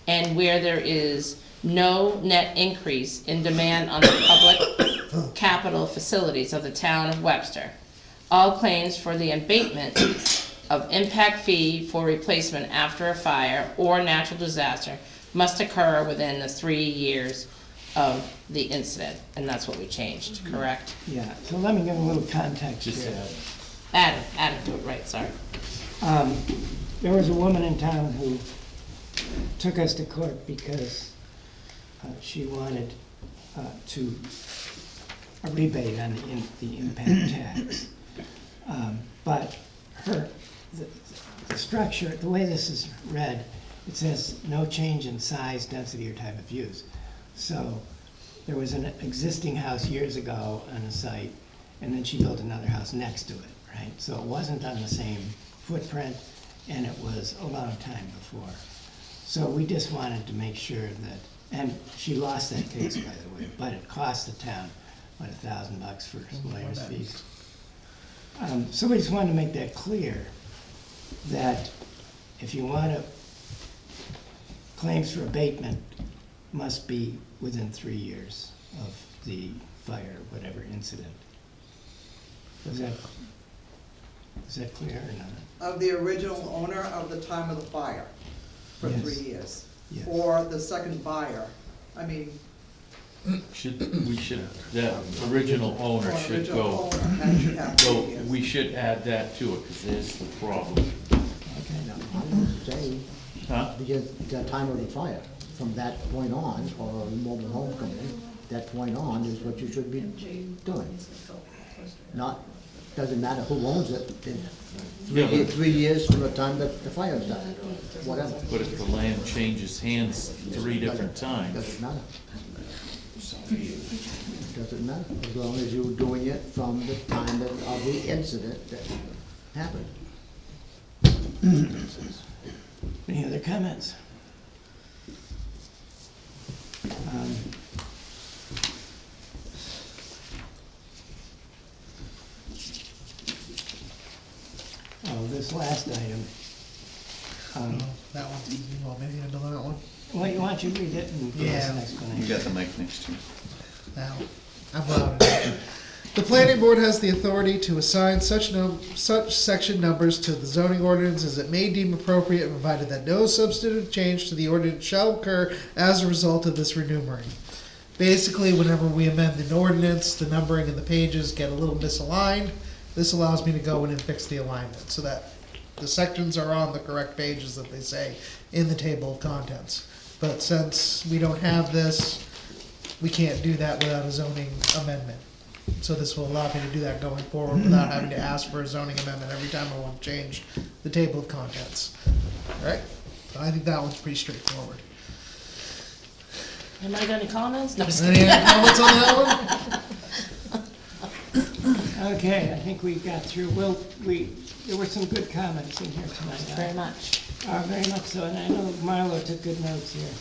and where there is no net increase in demand on the public capital facilities of the town of Webster. All claims for the abatement of impact fee for replacement after a fire or natural disaster must occur within the 3 years of the incident, and that's what we changed, correct? Yeah, so let me give a little context Just here. Add it to it, right, sorry. There was a woman in town who took us to court because she wanted a rebate on the impact tax. But the structure, the way this is read, it says no change in size, density, or type of use. So there was an existing house years ago on the site, and then she built another house next to it, right? So it wasn't on the same footprint, and it was a long time before. So we just wanted to make sure that, and she lost that case, by the way, but it cost the town, what, $1,000 for lawyer's fees. So we just wanted to make that clear, that if you want to, claims for abatement must be within 3 years of the fire, whatever incident. Is that clear or not? Of the original owner of the time of the fire for Yes. 3 years. Yes. Or the second buyer. I mean, That original owner or should original go, owner actually have 3 so years. we should add that to it, because there's the problem. Now, I would say, Huh? the time of the fire, from that point on, or a mobile home company, that point on is what you should be doing. Not, doesn't matter who owns it, Yeah, but- 3 years from the time that the fire started, or whatever. But if the land changes hands 3 different times, Doesn't matter. Doesn't matter, as long as you're doing it from the time of the incident that happened. Any other comments? Oh, this last item. That one's easy, well, maybe I know that one. Why don't you read it and give us an Yeah. You explanation? got the mic next to you. Now, I'm loud enough. The planning board has the authority to assign such section numbers to the zoning ordinance as it may deem appropriate, provided that no substantive change to the ordinance shall occur as a result of this renumbering. Basically, whenever we amend an ordinance, the numbering and the pages get a little misaligned. This allows me to go in and fix the alignment, so that the sections are on the correct pages that they say in the table of contents. But since we don't have this, we can't do that without a zoning amendment. So this will allow me to do that going forward without having to ask for a zoning amendment every time I want to change the table of contents. Alright, so I think that one's pretty straightforward. Anybody got any comments? No, just Any kidding. other comments on that one? Okay, I think we got through, there were some good comments in here tonight. Very much. Very much so, and I know Marlo took good notes here.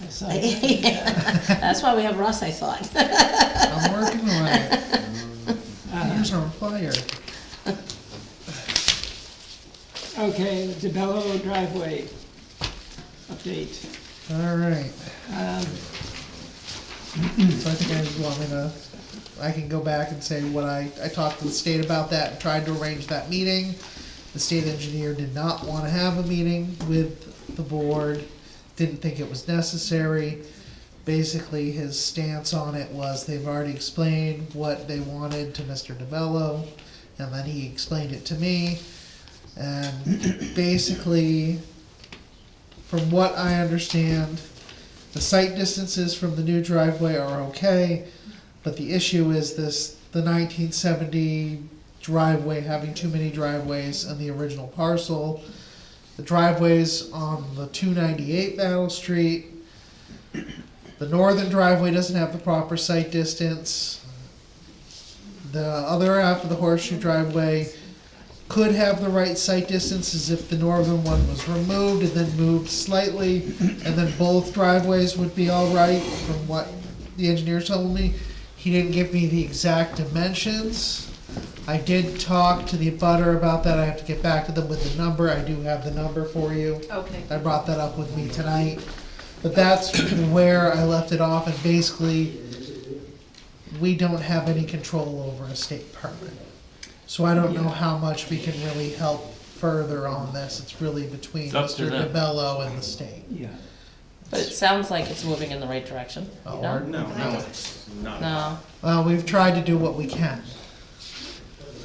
I saw that. That's why we have Russ, I thought. I'm working on it. Here's our fire. Okay, the DeBello driveway update. Alright, Um, so I think I just want me to, I can go back and say what I talked to the state about that and tried to arrange that meeting. The state engineer did not want to have a meeting with the board, didn't think it was necessary. Basically, his stance on it was they've already explained what they wanted to Mr. DeBello, and then he explained it to me. And basically, from what I understand, the site distances from the new driveway are okay, but the issue is the 1970 driveway having too many driveways in the original parcel. The driveways on the 298 Battle Street. The northern driveway doesn't have the proper site distance. The other half of the horseshoe driveway could have the right sight distance is if the northern one was removed and then moved slightly, and then both driveways would be all right, from what the engineer told me. He didn't give me the exact dimensions. I did talk to the abutter about that. I have to get back to them with the number. I do have the number for you. Okay. I brought that up with me tonight. But that's where I left it off, and basically, we don't have any control over a state permit. So I don't know how much we can really help further on this. It's really between It's up to Mr. them. DeBello and the state. Yeah. But it sounds like it's moving in the right direction. Oh, No? No, it's not. No. Well, we've tried to do what we can.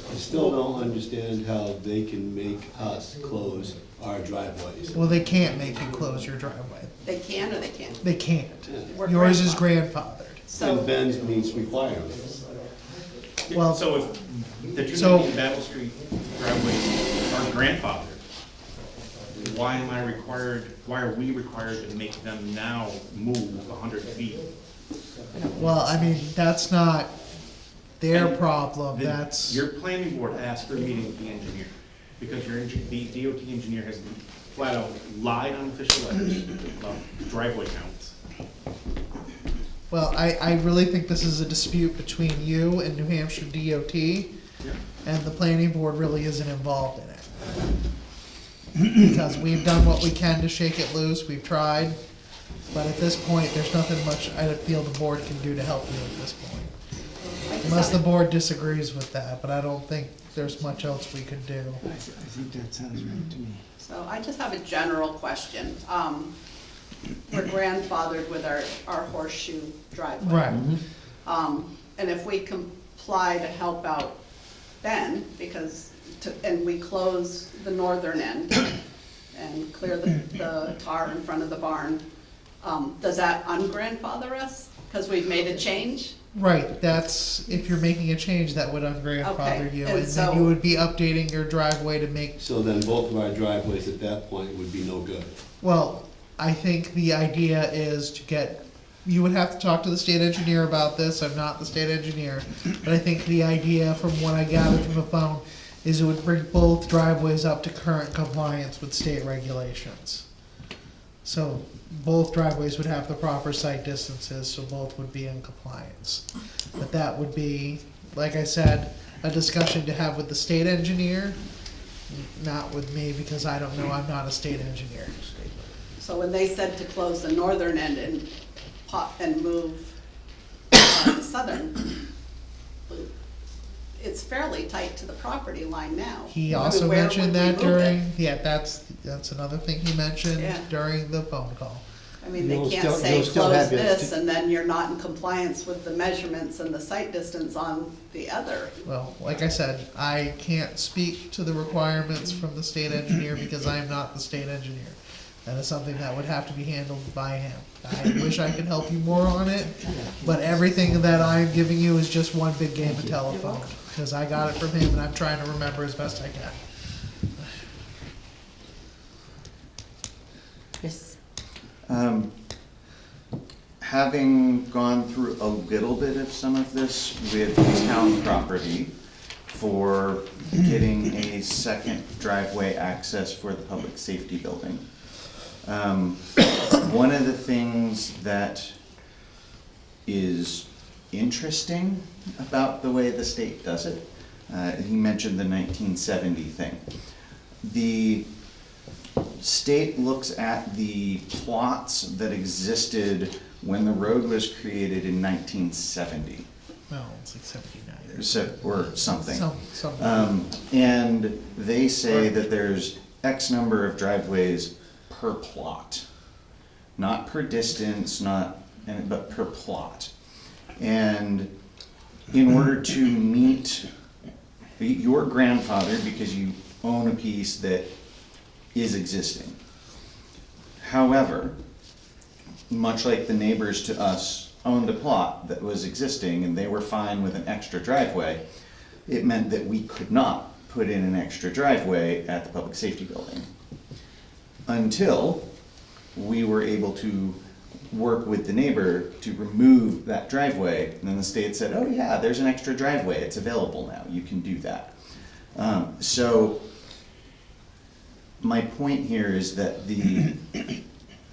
I still don't understand how they can make us close our driveways. Well, they can't make you close your driveway. They can or they can't? They can't. We're Yours is grandfathered. grandfathered. So, And Ben's meets requirements. Well, So if the so- 290 Battle Street driveways are grandfathered, why are we required to make them now move 100 feet? Well, I mean, that's not their And problem, The- that's, Your planning board asked for a meeting with the engineer, because the DOT engineer has flat out lied on official letters about driveway counts. well, I really think this is a dispute between you and New Hampshire DOT, and the planning board really isn't involved in it. Because we've done what we can to shake it loose, we've tried, but at this point, there's nothing much I feel the board can do to help you at this point. Unless the board disagrees with that, but I don't think there's much else we could do. I think that sounds right to me. So I just have a general question. We're grandfathered with our horseshoe driveway. Right, And if we comply to help out Ben, and we close the northern end and clear the tar in front of the barn, does that ungrandfather us? Because we've made a change? right, that's, if you're making a change, that would ungrandfather Okay, you, and and so- then you would be updating your driveway to make. So then both of our driveways at that point would be no good. Well, I think the idea is to get, you would have to talk to the state engineer about this, I'm not the state engineer, but I think the idea, from what I gathered from the phone, is it would bring both driveways up to current compliance with state regulations. So both driveways would have the proper site distances, so both would be in compliance. But that would be, like I said, a discussion to have with the state engineer, not with me, because I don't know, I'm not a state engineer. So when they said to close the northern end and move the southern, it's fairly tight to the property line now. He I mean, also where mentioned would we that move it? during, yeah, that's another thing he mentioned Yeah. during the phone call. I mean, they You'll can't still- say you'll still close have your- this and then you're not in compliance with the measurements and the site distance on the other. Well, like I said, I can't speak to the requirements from the state engineer because I am not the state engineer. That is something that would have to be handled by him. I wish I could help you more on it, but everything that I'm giving you is just one big game of telephone. Because I got it from him and I'm trying to remember as best I can. Yes. Having gone through a little bit of some of this with town property for getting a second driveway access for the public safety building. One of the things that is interesting about the way the state does it, he mentioned the 1970 thing. The state looks at the plots that existed when the road was created in 1970, No, it's like 79 or something. Some. And they say that there's X number of driveways per plot. Not per distance, but per plot. And in order to meet your grandfather, because you own a piece that is existing. However, much like the neighbors to us owned a plot that was existing and they were fine with an extra driveway, it meant that we could not put in an extra driveway at the public safety building. Until we were able to work with the neighbor to remove that driveway, and then the state said, oh yeah, there's an extra driveway, it's available now, you can do that. So, my point here is that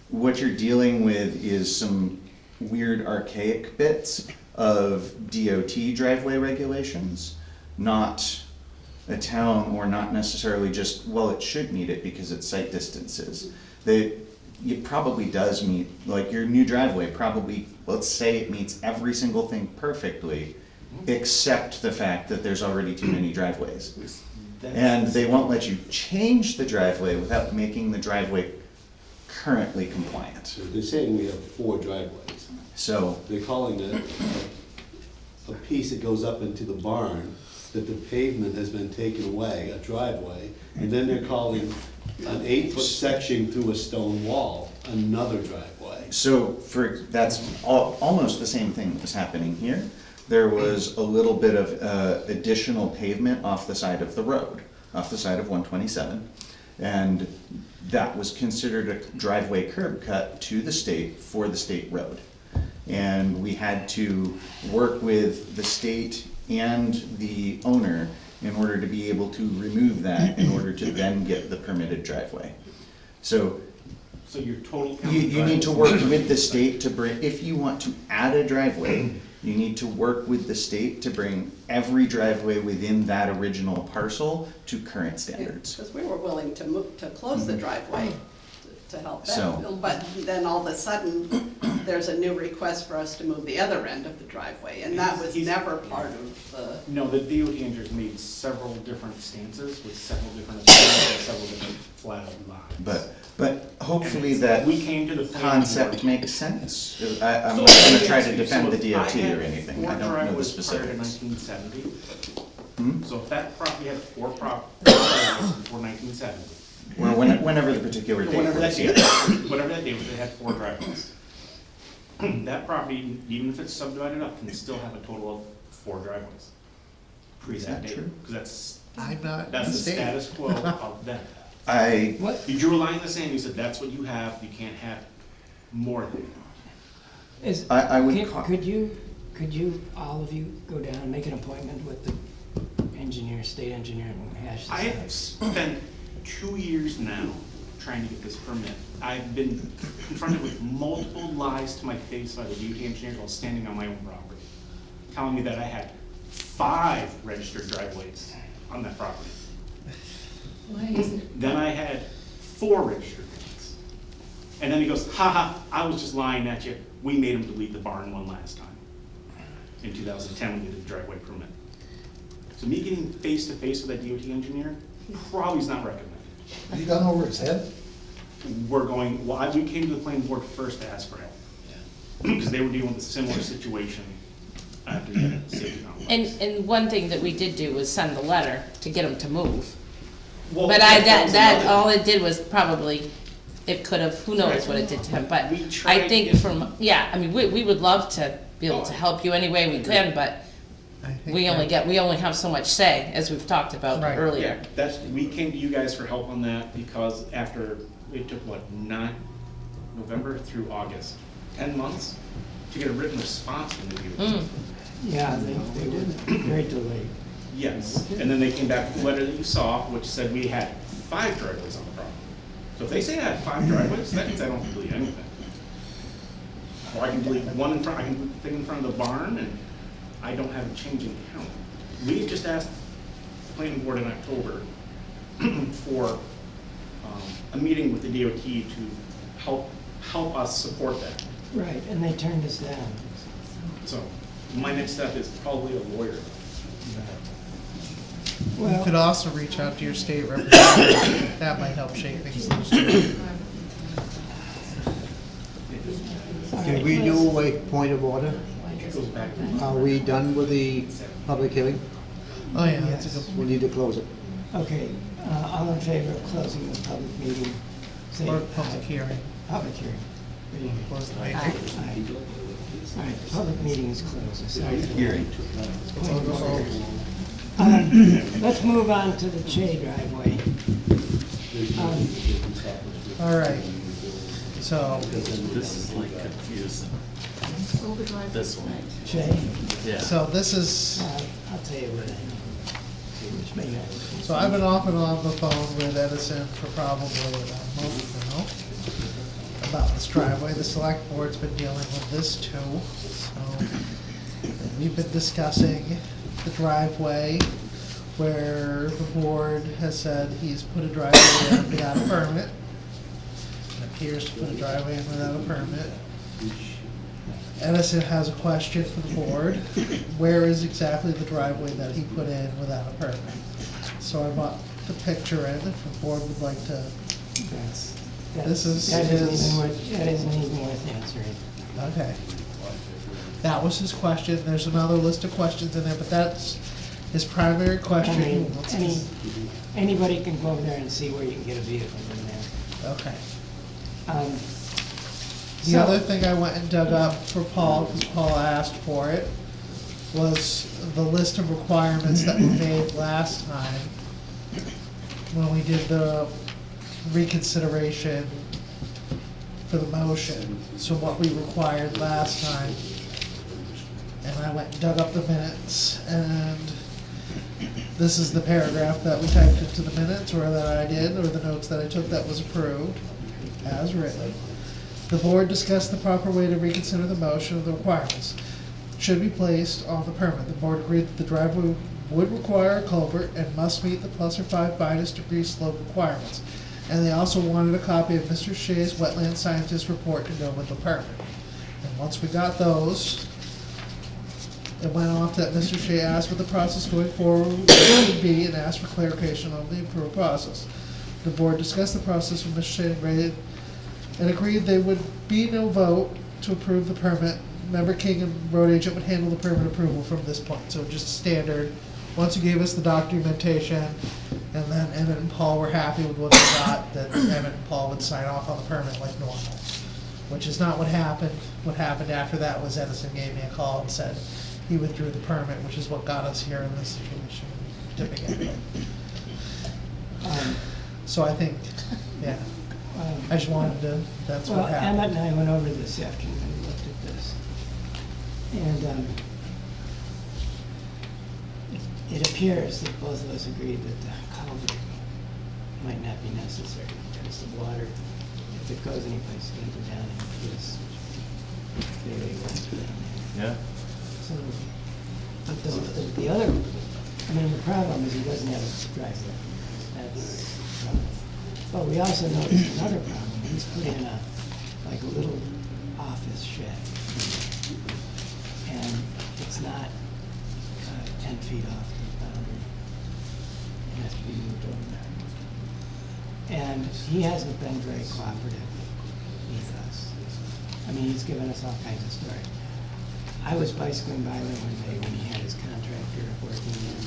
what you're dealing with is some weird archaic bits of DOT driveway regulations, not a town, or not necessarily just, well, it should meet it because it's site distances. It probably does meet, like your new driveway probably, let's say it meets every single thing perfectly, except the fact that there's already too many driveways. And they won't let you change the driveway without making the driveway currently compliant. So they're saying we have 4 driveways. So, They're calling it a piece that goes up into the barn, that the pavement has been taken away, a driveway, and then they're calling an 8-foot section through a stone wall, another driveway. that's almost the same thing that was happening here. There was a little bit of additional pavement off the side of the road, off the side of 127. And that was considered a driveway curb cut to the state for the state road. And we had to work with the state and the owner in order to be able to remove that in order to then get the permitted driveway. So your total count. you need to work with the state to bring, if you want to add a driveway, you need to work with the state to bring every driveway within that original parcel to current standards. Because we were willing to move, to close the driveway to help So- that. But then all of a sudden, there's a new request for us to move the other end of the driveway, and that was never part of the, No, the DOT engineers made several different stances with several different opinions and several different flat lines. But hopefully And that we came to the planning concept board. makes sense. I'm So, not gonna let try me to ask you, defend so the if I DOT had or anything, four I don't know the driveways specifics. Prior to 1970, Hmm? so if that property had four driveways before 1970, Or whenever the particular date whatever that was. date, whatever that date was, it had 4 driveways. That property, even if it's subdivided up, can still have a total of 4 driveways. Pre Is that that date, true? because that's I'm not the mistaken. status quo of that. I, What, You drew a line in the sand, you said that's what you have, you can't have more than that. is, I would could you, all of you, go down and make an appointment with the engineer, state engineer, and hash this out? I have spent 2 years now trying to get this permit. I've been confronted with multiple lies to my face by the DOT engineers while standing on my own property, telling me that I had 5 registered driveways on that property. Then I had 4 registered ones. And then he goes, haha, I was just lying at you. We made him delete the barn one last time. In 2010, we did the driveway permit. So me getting face to face with that DOT engineer probably is not recommended. Have you gone over his head? We came to the planning board first to ask for help. Because they were dealing with a similar situation after the safety complex. And one thing that we did do was send the letter to get them to move. Well, But was that, another- all it did was probably, it could have, who knows what it did to him, but We tried I think if- from, yeah, I mean, we would love to be able to help you any way we can, but I think we only that- have so much say, as we've talked about Right. earlier. Yeah, we came to you guys for help on that because after, it took what, November through August, 10 months to get a written response from the DOT. Mm. Yeah, they did, very delayed. Yes, and then they came back with the letter that you saw, which said we had 5 driveways on the property. So if they say I have 5 driveways, that means I don't have to delete anything. Or I can delete one in front, I can put the thing in front of the barn, and I don't have a change in count. We just asked the planning board in October for a meeting with the DOT to help us support that. Right, and they turned us down. So my next step is probably a lawyer. You could also reach out to your state representative. That might help shake things loose too. Did we do a point of order? It goes back to Are we done with the public hearing? Oh, yeah, that's a good We need to close it. Okay, all in favor of closing the public meeting? Say Or aye. public hearing. Public hearing. Close the Aye, meeting. aye. All right, the public meeting is closed. Sorry. hearing. Let's move on to the Che driveway. All right, so, This is like confusing. This one, Che, yeah. so this is, I'll tell you what I know. So I've been off and on the phone with Edison for probably a month now about this driveway. The select board's been dealing with this too. So we've been discussing the driveway where the board has said he's put a driveway in without a permit. It appears to put a driveway in without a permit. Edison has a question for the board. Where is exactly the driveway that he put in without a permit? So I brought the picture in, if the board would like to. This is That his. isn't even worth answering. Okay. That was his question. There's another list of questions in there, but that's his primary I question. mean, anybody can go over there and see where you can get a vehicle in there. Okay. So- The other thing I went and dug up for Paul, because Paul asked for it, was the list of requirements that were made last time when we did the reconsideration for the motion. So what we required last time. And I went and dug up the minutes, and this is the paragraph that we typed into the minutes, or that I did, or the notes that I took that was approved, as written. The board discussed the proper way to reconsider the motion of the requirements should be placed on the permit. The board agreed that the driveway would require a culvert and must meet the +/- slope requirements. And they also wanted a copy of Mr. Shea's wetland scientist report to go with the permit. And once we got those, it went off that Mr. Shea asked what the process going forward would be and asked for clarification on the approved process. The board discussed the process with Mr. Shea and agreed there would be no vote to approve the permit. Member King and road agent would handle the permit approval from this point. So just standard, once you gave us the documentation, and then Emmett and Paul were happy with what they got, that Emmett and Paul would sign off on the permit like normal. Which is not what happened. What happened after that was Edison gave me a call and said he withdrew the permit, which is what got us here in this situation to begin with. So I think, yeah, I just wanted to, that's Well, what happened. Emmett and I went over this afternoon and looked at this. And it appears that both of us agreed that the culvert might not be necessary because the water, if it goes anyplace, it's going to go down into this very west down there. Yeah. So, but the other, I mean, the problem is he doesn't have a driveway. That's the problem. But we also noticed another problem. He's put in like a little office shed. And it's not 10 feet off the boundary. It has to be moved over there. And he hasn't been very cooperative with us. I mean, he's given us all kinds of stories. I was bicycling by there one day when he had his contractor working there,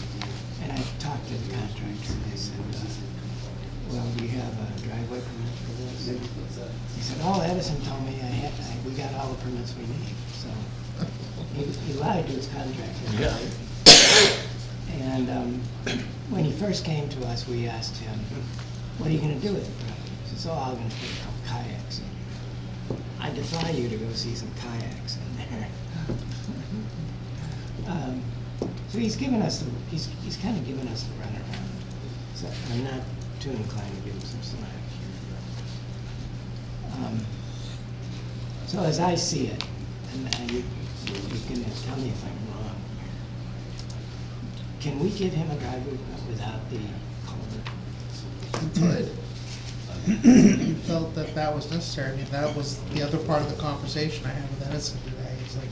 and I talked to the contractor and I said, well, do you have a driveway permit for this? He said, oh, Edison told me we got all the permits we need. So he lied to his contractor. Yeah. And when he first came to us, we asked him, what are you going to do with the property? He says, oh, I'm going to put a couple kayaks in here. I defy you to go see some kayaks in there. So he's given us he's kind of given us the runaround. So I'm not too inclined to give him some slack here. So as I see it, and you can tell me if I'm wrong, can we give him a driveway without the culvert? He felt that that was necessary. I mean, that was the other part of the conversation I had with Edison today. He's like,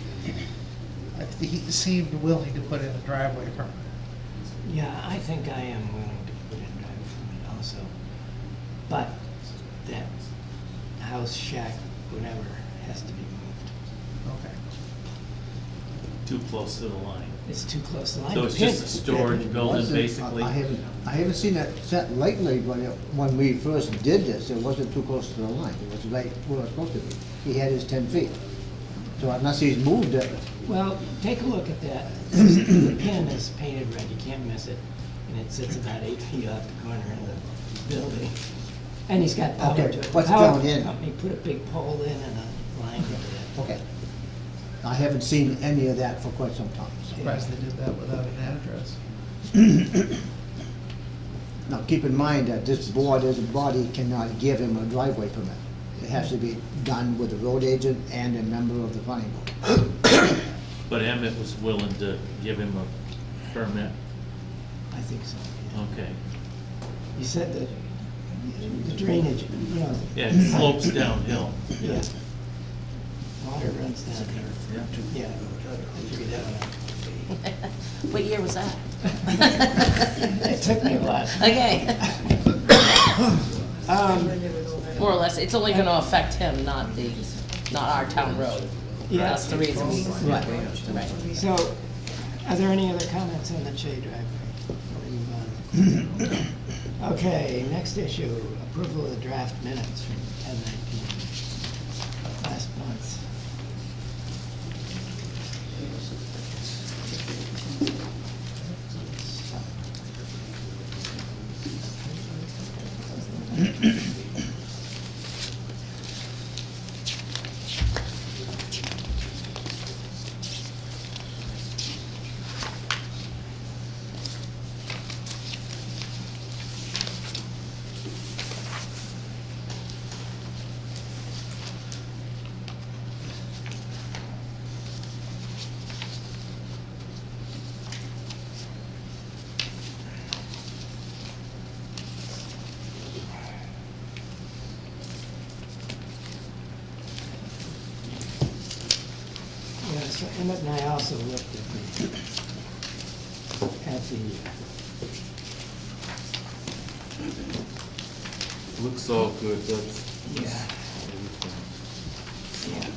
he seemed willing to put in a driveway permit. Yeah, I think I am willing to put in a driveway permit also. But that house, shack, whatever, has to be moved. Okay. Too close to the line. It's too close to the line. So it's just a storage building, Wasn't- basically? I haven't seen that set lately, but when we first did this, it wasn't too close to the line. It was right where it was supposed to be. He had his 10 feet. So unless he's moved it, Well, take a look at that. The pin is painted red, you can't miss it, and it sits about 8 feet off the corner of the building. And he's got power Okay, to it. what's The power down in? company put a big pole in and a line into it. okay. I haven't seen any of that for quite some time. So. Surprised they did that without an address. Now, keep in mind that this board as a body cannot give him a driveway permit. It has to be done with the road agent and a member of the planning board. But Emmett was willing to give him a permit, I think so, yeah. okay. You said that the drainage, you know. Yeah, it slopes downhill. Yeah. Water runs down here. Yeah, I figured that one out. What year was that? It took me a while. Okay, Um, more or less, it's only gonna affect him, not our town road. Yeah. That's the reason we. Right. Right. So, are there any other comments on the Shea driveway before we move on? Okay, next issue, approval of the draft minutes from 10/19, last month. Yeah, so Emmett and I also looked at the, Looks all good, that's yeah, everything. yeah.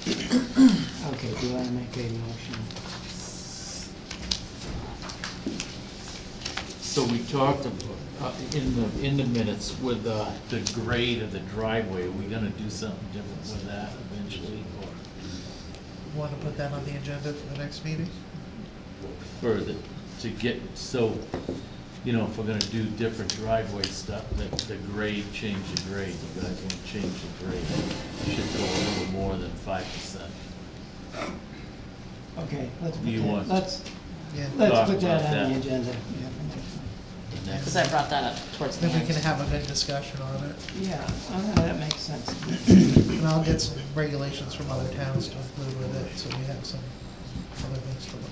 Okay, do you want to make a motion? So we talked about, in the minutes with the grade of the driveway, are we gonna do something different with that eventually, or Want to put that on the agenda for the next meeting? for the, to get, so, you know, if we're gonna do different driveway stuff, the grade, change the grade, you guys wanna change the grade, it should go a little more than 5%. Okay, let's Do you put want- that, let's Yeah. Talk put that about on the that. agenda. Yeah, for next one. The next- Cause I brought that up towards the Then we end. can have a good discussion on it. Yeah, that makes sense. And I'll get some regulations from other towns to include with it, so we have some other things to look at.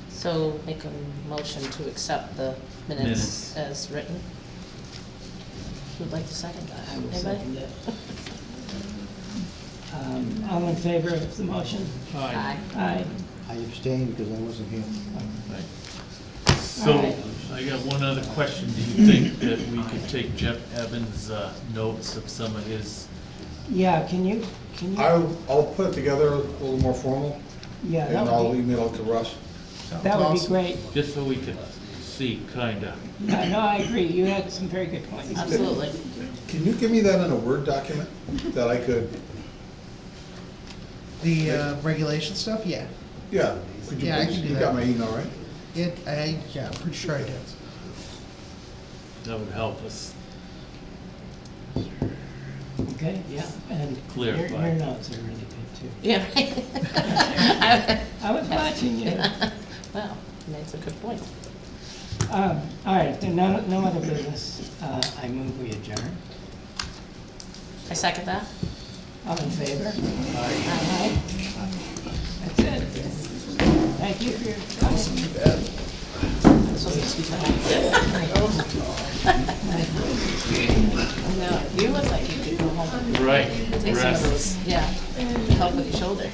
So make a motion to accept the minutes Minutes. as written. Who'd like to second that? I will Anybody? second it. All in favor of the motion? Aye. Aye. I abstained because I wasn't here. Right. So, Alright. I got one other question, do you think that we could take Jeff Evans' notes of some of his, Yeah, can you, I'll put it together a little more formal, yeah, and I'll email it to Russ. that would be Awesome. great. just so we could see, kinda? Yeah, no, I agree, you had some very good points. Absolutely. Can you give me that in a Word document that I could, The regulation stuff, yeah. yeah, could you Yeah, I please? can do You that. got my email, right? Yeah, I'm pretty sure I did. That would help us. Okay, yeah, and Clarify. your notes are really good too. Yeah, right. I was watching you. Well, you made some good points. All right, if there are no other business, I move we adjourn. I second that. All in favor? Aye. That's it. Thank you for your time. No, you look like you could go home and Right, take some of rest. those, yeah, help with your shoulder.